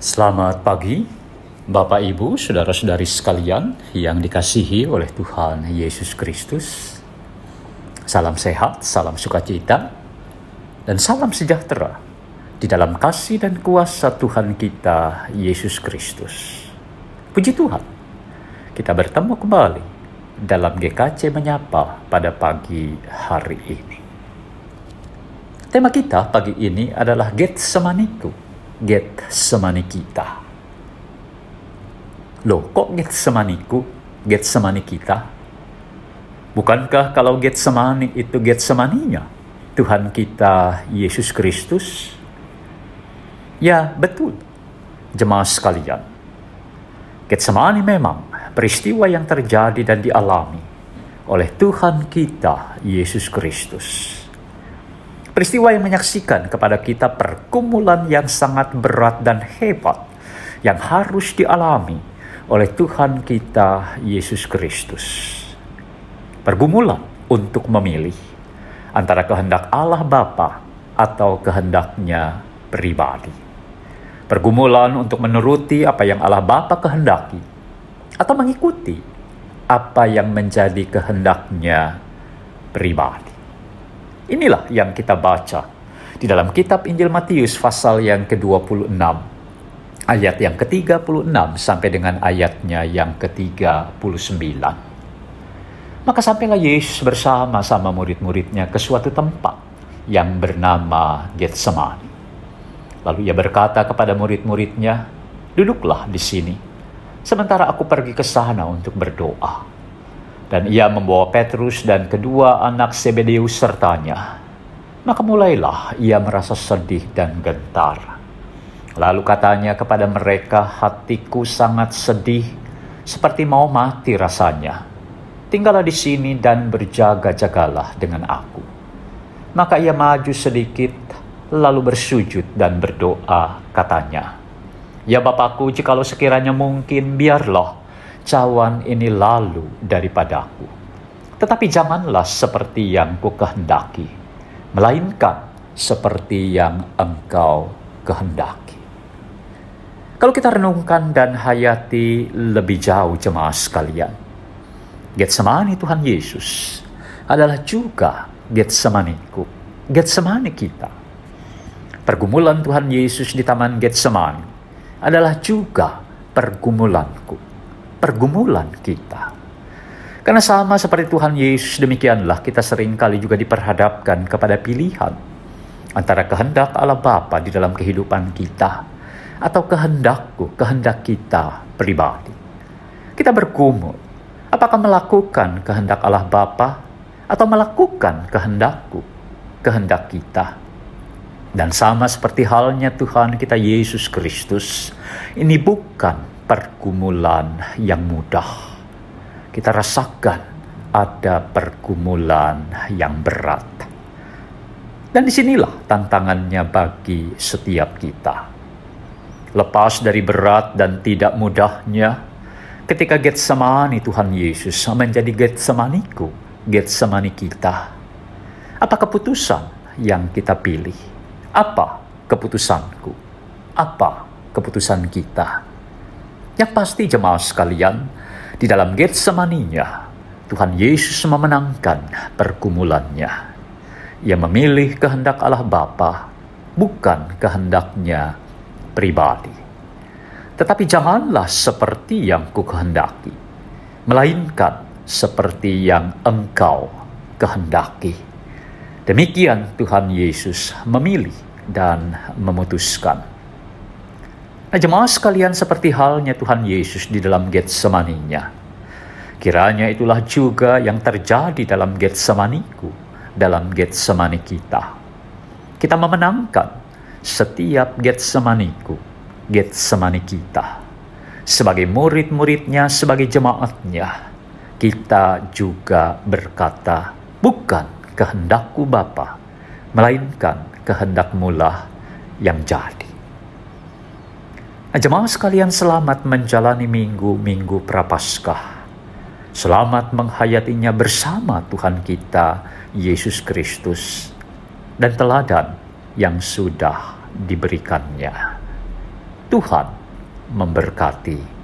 Selamat pagi, Bapak Ibu, saudara-saudari sekalian yang dikasihi oleh Tuhan Yesus Kristus. Salam sehat, salam sukacita, dan salam sejahtera di dalam kasih dan kuasa Tuhan kita, Yesus Kristus. Puji Tuhan, kita bertemu kembali dalam GKC Menyapa pada pagi hari ini. Tema kita pagi ini adalah Getsemaniku. Getsemani kita. Loh, kok Getsemaniku? Getsemani kita? Bukankah kalau Getsemani itu Getsemaninya Tuhan kita Yesus Kristus? Ya, betul. Jemaah sekalian, Getsemani memang peristiwa yang terjadi dan dialami oleh Tuhan kita Yesus Kristus. Peristiwa yang menyaksikan kepada kita pergumulan yang sangat berat dan hebat yang harus dialami oleh Tuhan kita Yesus Kristus. Pergumulan untuk memilih antara kehendak Allah Bapa atau kehendaknya pribadi. Pergumulan untuk menuruti apa yang Allah Bapa kehendaki atau mengikuti apa yang menjadi kehendaknya pribadi. Inilah yang kita baca di dalam kitab Injil Matius pasal yang ke-26, ayat yang ke-36 sampai dengan ayatnya yang ke-39. Maka sampailah Yesus bersama-sama murid-muridnya ke suatu tempat yang bernama Getsemani. Lalu ia berkata kepada murid-muridnya, "Duduklah di sini, sementara aku pergi ke sana untuk berdoa." Dan ia membawa Petrus dan kedua anak Zebedeus sertanya. Maka mulailah ia merasa sedih dan gentar. Lalu katanya kepada mereka, "Hatiku sangat sedih, seperti mau mati rasanya. Tinggallah di sini dan berjaga-jagalah dengan aku." Maka ia maju sedikit, lalu bersujud dan berdoa, katanya, "Ya Bapakku, jikalau sekiranya mungkin, biarlah cawan ini lalu daripadaku. Tetapi janganlah seperti yang kukehendaki, melainkan seperti yang Engkau kehendaki." Kalau kita renungkan dan hayati lebih jauh, jemaah sekalian, Getsemani Tuhan Yesus adalah juga Getsemaniku, Getsemani kita. Pergumulan Tuhan Yesus di Taman Getsemani adalah juga pergumulanku, pergumulan kita. Karena sama seperti Tuhan Yesus, demikianlah kita seringkali juga diperhadapkan kepada pilihan antara kehendak Allah Bapa di dalam kehidupan kita atau kehendak kita pribadi. Kita bergumul, apakah melakukan kehendak Allah Bapa atau melakukan kehendak kita. Dan sama seperti halnya Tuhan kita Yesus Kristus, ini bukan pergumulan yang mudah. Kita rasakan ada pergumulan yang berat. Dan disinilah tantangannya bagi setiap kita. Lepas dari berat dan tidak mudahnya, ketika Getsemani Tuhan Yesus menjadi Getsemaniku, Getsemani kita. Apa keputusan yang kita pilih? Apa keputusanku? Apa keputusan kita? Yang pasti jemaah sekalian, di dalam Getsemaninya, Tuhan Yesus memenangkan pergumulannya. Ia memilih kehendak Allah Bapa, bukan kehendaknya pribadi. Tetapi janganlah seperti yang kukehendaki, melainkan seperti yang Engkau kehendaki. Demikian Tuhan Yesus memilih dan memutuskan. Nah, jemaah sekalian, seperti halnya Tuhan Yesus di dalam Getsemaninya, kiranya itulah juga yang terjadi dalam Getsemaniku, dalam Getsemani kita. Kita memenangkan setiap Getsemaniku, Getsemani kita. Sebagai murid-muridnya, sebagai jemaatnya, kita juga berkata, "Bukan kehendakku Bapa, melainkan kehendak-Mu lah yang jadi." Nah, jemaah sekalian, selamat menjalani minggu Prapaskah. Selamat menghayatinya bersama Tuhan kita Yesus Kristus dan teladan yang sudah diberikannya. Tuhan memberkati.